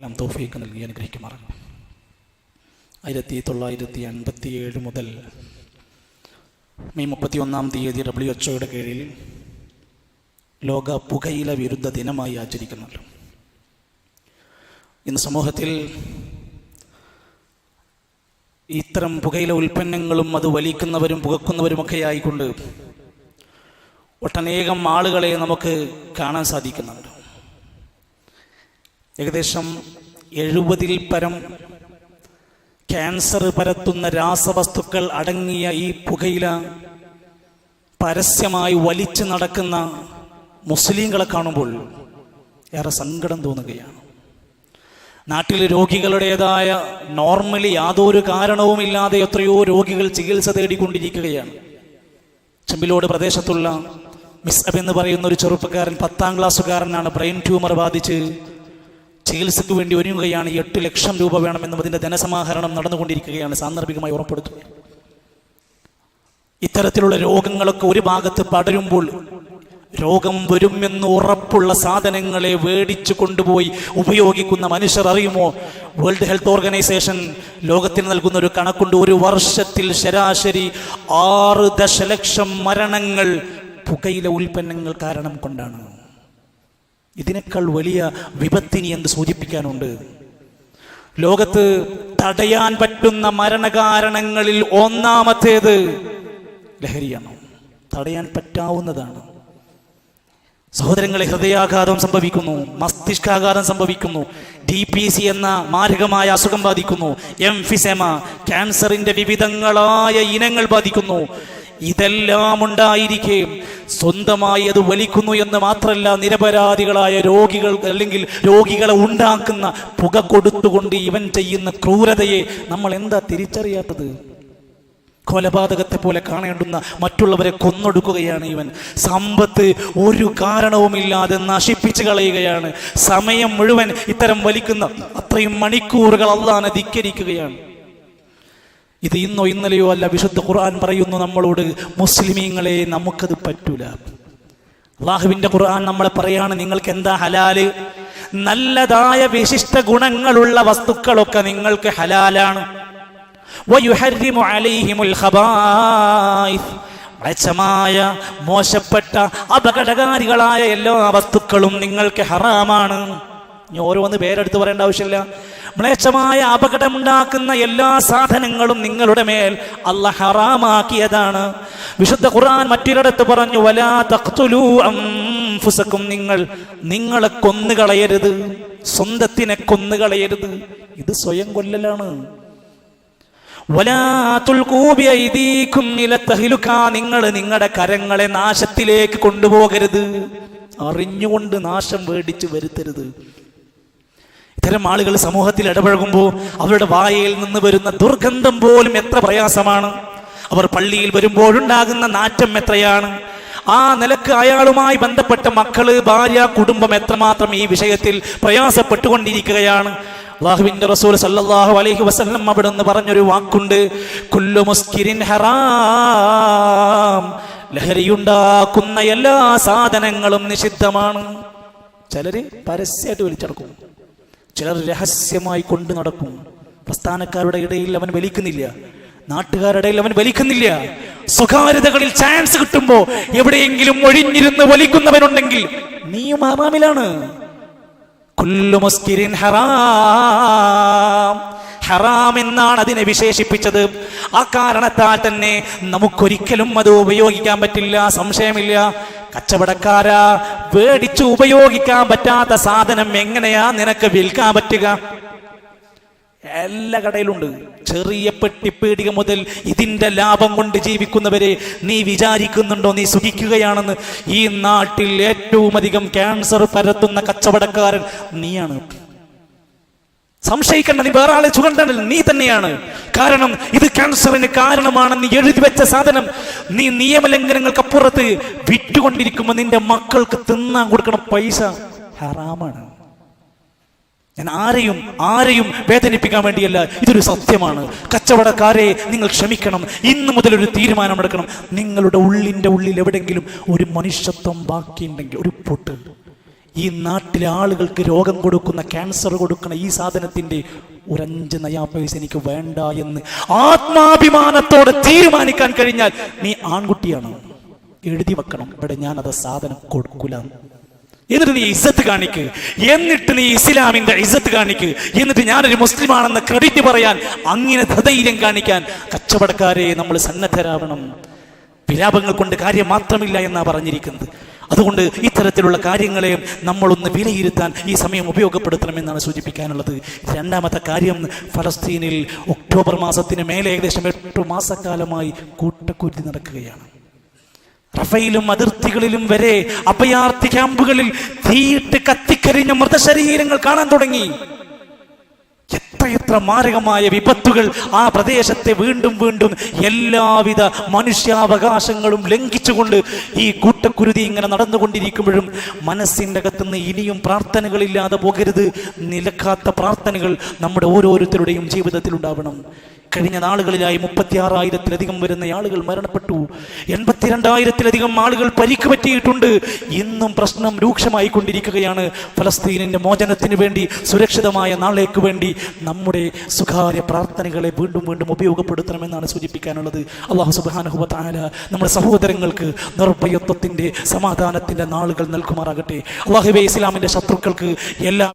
എല്ലാം തൗഫീഖ് നൽകി അനുഗ്രഹിക്കുമാറാകണം. 1957 മുതൽ മെയ് 31 WHO കീഴിൽ ലോക പുകയില വിരുദ്ധ ദിനമായി ആചരിക്കുന്നുണ്ട്. ഇന്ന് സമൂഹത്തിൽ ഇത്തരം പുകയില ഉൽപ്പന്നങ്ങളും അത് വലിക്കുന്നവരും പുകക്കുന്നവരുമൊക്കെ ആയിക്കൊണ്ട് ഒട്ടനേകം ആളുകളെ നമുക്ക് കാണാൻ സാധിക്കുന്നുണ്ട്. ഏകദേശം 70-ൽ പരം ക്യാൻസർ പരത്തുന്ന രാസവസ്തുക്കൾ അടങ്ങിയ ഈ പുകയില പരസ്യമായി വലിച്ചു നടക്കുന്ന മുസ്ലിങ്ങളെ കാണുമ്പോൾ ഏറെ സങ്കടം തോന്നുകയാണ്. നാട്ടിൽ രോഗികളുടേതായ നോർമലി യാതൊരു കാരണവുമില്ലാതെ എത്രയോ രോഗികൾ ചികിത്സ തേടിക്കൊണ്ടിരിക്കുകയാണ്. ചെമ്പിലോട് പ്രദേശത്തുള്ള മിസ്അബ് എന്ന് പറയുന്ന ഒരു ചെറുപ്പക്കാരൻ 10ാം ക്ലാസ്സുകാരനാണ്. ബ്രെയിൻ ട്യൂമർ ബാധിച്ച് ചികിത്സയ്ക്ക് വേണ്ടി ഒരുങ്ങുകയാണ്. 8 ലക്ഷം രൂപ വേണമെന്നും അതിൻ്റെ ധനസമാഹരണം നടന്നുകൊണ്ടിരിക്കുകയാണ്. സാന്ദർഭികമായി ഉറപ്പെടുത്തുക. ഇത്തരത്തിലുള്ള രോഗങ്ങളൊക്കെ ഒരു ഭാഗത്ത് പടരുമ്പോൾ രോഗം വരുമെന്ന് ഉറപ്പുള്ള സാധനങ്ങളെ മേടിച്ചു കൊണ്ടുപോയി ഉപയോഗിക്കുന്ന മനുഷ്യർ അറിയുമോ? വേൾഡ് ഹെൽത്ത് ഓർഗനൈസേഷൻ ലോകത്തിന് നൽകുന്ന ഒരു കണക്കുണ്ട്. ഒരു വർഷത്തിൽ ശരാശരി 6 ദശലക്ഷം മരണങ്ങൾ പുകയില ഉൽപ്പന്നങ്ങൾ കാരണം കൊണ്ടാണ്. ഇതിനേക്കാൾ വലിയ വിപത്തിനി എന്ത് സൂചിപ്പിക്കാനുണ്ട്? ലോകത്ത് തടയാൻ പറ്റുന്ന മരണകാരണങ്ങളിൽ ഒന്നാമത്തേത് ലഹരിയാണ്. തടയാൻ പറ്റാവുന്നതാണ്. സഹോദരങ്ങളെ, ഹൃദയാഘാതം സംഭവിക്കുന്നു, മസ്തിഷ്കാഘാതം സംഭവിക്കുന്നു, DPC എന്ന മാരകമായ അസുഖം ബാധിക്കുന്നു, എംഫിസെമ ക്യാൻസറിന്റെ വിവിധങ്ങളായ ഇനങ്ങൾ ബാധിക്കുന്നു. ഇതെല്ലാം ഉണ്ടായിരിക്കെ സ്വന്തമായി അത് വലിക്കുന്നു എന്ന് മാത്രമല്ല, നിരപരാധികളായ രോഗികൾ അല്ലെങ്കിൽ രോഗികളെ ഉണ്ടാക്കുന്ന പുക കൊടുത്തുകൊണ്ട് ഇവൻ ചെയ്യുന്ന ക്രൂരതയെ നമ്മൾ എന്താ തിരിച്ചറിയാത്തത്? കൊലപാതകത്തെ പോലെ കാണേണ്ടുന്ന മറ്റുള്ളവരെ കൊന്നൊടുക്കുകയാണ് ഇവൻ. സമ്പത്ത് ഒരു കാരണവുമില്ലാതെ നശിപ്പിച്ചു കളയുകയാണ്. സമയം മുഴുവൻ ഇത്തരം വലിക്കുന്ന അത്രയും മണിക്കൂറുകൾ അല്ലാഹുവിനെ ധിക്കരിക്കുകയാണ്. ഇത് ഇന്നോ ഇന്നലെയോ അല്ല. വിശുദ്ധ ഖുർആൻ പറയുന്നു നമ്മളോട്, മുസ്ലിമീങ്ങളെ നമുക്കത് പറ്റൂല. അല്ലാഹുവിന്റെ ഖുർആൻ നമ്മളെ പറയാണ്, നിങ്ങൾക്ക് എന്താ ഹലാല്? നല്ലതായ വിശിഷ്ട ഗുണങ്ങളുള്ള വസ്തുക്കളൊക്കെ നിങ്ങൾക്ക് ഹലാലാണ്. വയുഹർരിമു അലൈഹിമുൽ ഖബായിസ്, മ്ലേച്ഛമായ മോശപ്പെട്ട അപകടകാരികളായ എല്ലാ വസ്തുക്കളും നിങ്ങൾക്ക് ഹറാമാണ്. ഇനി ഓരോന്ന് പേരെടുത്ത് പറയേണ്ട ആവശ്യമില്ല. മ്ലേച്ഛമായ അപകടമുണ്ടാക്കുന്ന എല്ലാ സാധനങ്ങളും നിങ്ങളുടെ മേൽ അല്ലാഹ് ഹറാമാക്കിയതാണ്. വിശുദ്ധ ഖുർആൻ മറ്റൊരിടത്ത് പറഞ്ഞു, വലാ തഖ്തുലൂ അൻഫുസകും, നിങ്ങളെ കൊന്നുകളയരുത്, സ്വന്തത്തിനെ കൊന്നുകളയരുത്. ഇത് സ്വയം കൊല്ലലാണ്. വലാ തുൽഖൂ ബിഐദീകും ഇല തഹ്ലുക, നിങ്ങൾ നിങ്ങളുടെ കരങ്ങളെ നാശത്തിലേക്ക് കൊണ്ടുപോകരുത്. അറിഞ്ഞുകൊണ്ട് നാശം മേടിച്ചു വരുത്തരുത്. ഇത്തരം ആളുകൾ സമൂഹത്തിൽ ഇടപഴകുമ്പോൾ അവരുടെ വായയിൽ നിന്ന് വരുന്ന ദുർഗന്ധം പോലും എത്ര പ്രയാസമാണ്. അവർ പള്ളിയിൽ വരുമ്പോഴുണ്ടാകുന്ന നാറ്റം എത്രയാണ്. ആ നിലക്ക് അയാളുമായി ബന്ധപ്പെട്ട മക്കള്, ഭാര്യ, കുടുംബം എത്രമാത്രം ഈ വിഷയത്തിൽ പ്രയാസപ്പെട്ടുകൊണ്ടിരിക്കുകയാണ്. അല്ലാഹുവിന്റെ റസൂൽ സല്ലല്ലാഹു അലൈഹി വസല്ലം അവിടുന്ന് പറഞ്ഞൊരു വാക്കുണ്ട്, കുല്ലു മുസ്കിരിൻ ഹറാം, ലഹരിയുണ്ടാക്കുന്ന എല്ലാ സാധനങ്ങളും നിഷിദ്ധമാണ്. ചിലര് പരസ്യമായിട്ട് വലിച്ചെടുക്കും, ചിലർ രഹസ്യമായി കൊണ്ടു നടക്കും. പ്രസ്ഥാനക്കാരുടെ ഇടയിൽ അവൻ വലിക്കുന്നില്ല, നാട്ടുകാരുടെ ഇടയിൽ അവൻ വലിക്കുന്നില്ല. സ്വകാര്യതകളിൽ ചാൻസ് കിട്ടുമ്പോ എവിടെയെങ്കിലും ഒഴിഞ്ഞിരുന്ന് വലിക്കുന്നവനുണ്ടെങ്കിൽ നീയും ഹറാമിലാണ്. കുല്ലു മുസ്കിരിൻ ഹറാം, ഹറാം എന്നാണ് അതിനെ വിശേഷിപ്പിച്ചത്. ആ കാരണത്താൽ തന്നെ നമുക്കൊരിക്കലും അത് ഉപയോഗിക്കാൻ പറ്റില്ല, സംശയമില്ല. കച്ചവടക്കാരാ, വേടിച്ചു ഉപയോഗിക്കാൻ പറ്റാത്ത സാധനം എങ്ങനെയാ നിനക്ക് വിൽക്കാൻ പറ്റുക? എല്ലാ കടയിലുണ്ട്. ചെറിയ പെട്ടിപ്പീടിക മുതൽ ഇതിന്റെ ലാഭം കൊണ്ട് ജീവിക്കുന്നവരെ നീ വിചാരിക്കുന്നുണ്ടോ നീ സുഖിക്കുകയാണെന്ന്? ഈ നാട്ടിൽ ഏറ്റവും അധികം ക്യാൻസർ പരത്തുന്ന കച്ചവടക്കാരൻ നീയാണ്. സംശയിക്കേണ്ട, നീ വേറെ ആളെ ചുകണ്ടല്ല, നീ തന്നെയാണ്. കാരണം ഇത് ക്യാൻസറിന് കാരണമാണെന്ന് എഴുതി വെച്ച സാധനം നീ നിയമലംഘനങ്ങൾക്കപ്പുറത്ത് വിറ്റുകൊണ്ടിരിക്കുമ്പോൾ നിന്റെ മക്കൾക്ക് തിന്നാൻ കൊടുക്കണ പൈസ ഹറാമാണ്. ഞാൻ ആരെയും വേദനിപ്പിക്കാൻ വേണ്ടിയല്ല, ഇതൊരു സത്യമാണ്. കച്ചവടക്കാരെ, നിങ്ങൾ ക്ഷമിക്കണം. ഇന്നു മുതൽ ഒരു തീരുമാനമെടുക്കണം. നിങ്ങളുടെ ഉള്ളിൽ എവിടെയെങ്കിലും ഒരു മനുഷ്യത്വം ബാക്കിയുണ്ടെങ്കിൽ, ഒരു പൊട്ട് ഈ നാട്ടിലെ ആളുകൾക്ക് രോഗം കൊടുക്കുന്ന, ക്യാൻസർ കൊടുക്കുന്ന ഈ സാധനത്തിൻ്റെ ഒരു 5 നയാ പൈസ എനിക്ക് വേണ്ട എന്ന് ആത്മാഭിമാനത്തോടെ തീരുമാനിക്കാൻ കഴിഞ്ഞാൽ നീ ആൺകുട്ടിയാണ്, എഴുതി വെക്കണം, ഇവിടെ ഞാനത് സാധനം കൊടുക്കൂല. എന്നിട്ട് നീ ഇസ്സത്ത് കാണിക്ക്, എന്നിട്ട് നീ ഇസ്ലാമിന്റെ ഇസ്സത്ത് കാണിക്ക്, എന്നിട്ട് ഞാനൊരു മുസ്ലിമാണെന്ന് ക്രെഡിറ്റ് പറയാൻ, അങ്ങനെ ധൈര്യം കാണിക്കാൻ കച്ചവടക്കാരെ നമ്മൾ സന്നദ്ധരാവണം. വിലാപങ്ങൾ കൊണ്ട് കാര്യം മാത്രമില്ല എന്നാ പറഞ്ഞിരിക്കുന്നത്. അതുകൊണ്ട് ഇത്തരത്തിലുള്ള കാര്യങ്ങളെ നമ്മളൊന്ന് വിലയിരുത്താൻ ഈ സമയം ഉപയോഗപ്പെടുത്തണമെന്നാണ് സൂചിപ്പിക്കാനുള്ളത്. രണ്ടാമത്തെ കാര്യം, ഫലസ്തീനിൽ ഒക്ടോബർ മാസത്തിന് മേലെ ഏകദേശം 8 മാസക്കാലമായി കൂട്ടക്കുരുതി നടക്കുകയാണ്. റഫയിലും അതിർത്തികളിലും വരെ അഭയാർത്ഥി ക്യാമ്പുകളിൽ തീയിട്ട് കത്തിക്കരിഞ്ഞ മൃതശരീരങ്ങൾ കാണാൻ തുടങ്ങി. എത്ര മാരകമായ വിപത്തുകൾ ആ പ്രദേശത്തെ വീണ്ടും വീണ്ടും എല്ലാവിധ മനുഷ്യാവകാശങ്ങളും ലംഘിച്ചുകൊണ്ട് ഈ കൂട്ടക്കുരുതി ഇങ്ങനെ നടന്നുകൊണ്ടിരിക്കുമ്പോഴും മനസ്സിൻ്റെ അകത്തുനിന്ന് ഇനിയും പ്രാർത്ഥനകളില്ലാതെ പോകരുത്. നിലക്കാത്ത പ്രാർത്ഥനകൾ നമ്മുടെ ഓരോരുത്തരുടെയും ജീവിതത്തിൽ ഉണ്ടാവണം. കഴിഞ്ഞ നാളുകളിലായി 36,000-ലധികം വരുന്ന ആളുകൾ മരണപ്പെട്ടു, 82,000-ലധികം ആളുകൾ പരിക്ക് പറ്റിയിട്ടുണ്ട്. ഇന്നും പ്രശ്നം രൂക്ഷമായി കൊണ്ടിരിക്കുകയാണ്. ഫലസ്തീനിന്റെ മോചനത്തിന് വേണ്ടി, സുരക്ഷിതമായ നാളേക്ക് വേണ്ടി നമ്മുടെ സ്വകാര്യ പ്രാർത്ഥനകളെ വീണ്ടും വീണ്ടും ഉപയോഗപ്പെടുത്തണമെന്നാണ് സൂചിപ്പിക്കാനുള്ളത്. അല്ലാഹു സുബ്ഹാനഹു വ തആല നമ്മുടെ സഹോദരങ്ങൾക്ക് നിർഭയത്വത്തിന്റെ, സമാധാനത്തിന്റെ നാളുകൾ നൽകുമാറാകട്ടെ. അല്ലാഹുവേ, ഇസ്ലാമിന്റെ ശത്രുക്കൾക്ക് എല്ലാ